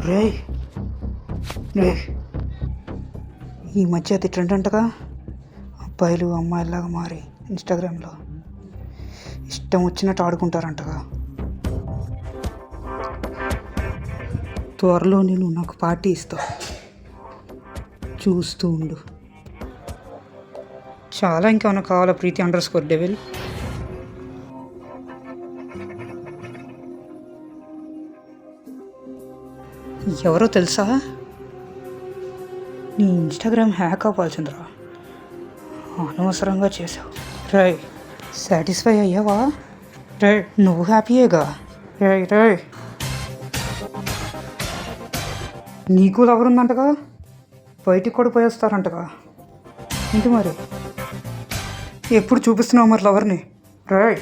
రే రే ఈ మధ్య అది ట్రెండ్ అంటగా, అబ్బాయిలు అమ్మాయిలాగా మారి ఇన్స్టాగ్రామ్లో ఇష్టం వచ్చినట్టు ఆడుకుంటారంటగా. త్వరలో నేను నాకు పార్టీ ఇస్తా, చూస్తూ ఉండు. చాలా ఇంకేమైనా కావాలా ప్రీతి_డెవిల్? ఎవరో తెలుసా? నీ ఇన్స్టాగ్రామ్ హ్యాక్ అవ్వాల్సిందిరా, అనవసరంగా చేసావు. రై సాటిస్ఫై అయ్యావా? రై నువ్వు హ్యాపీయేగా? రై రై నీకు లవర్ ఉందంటగా, బయటికి కూడా పోయేస్తారంటగా. ఏంటి మరి ఎప్పుడు చూపిస్తున్నావు మరి లవర్ని? రై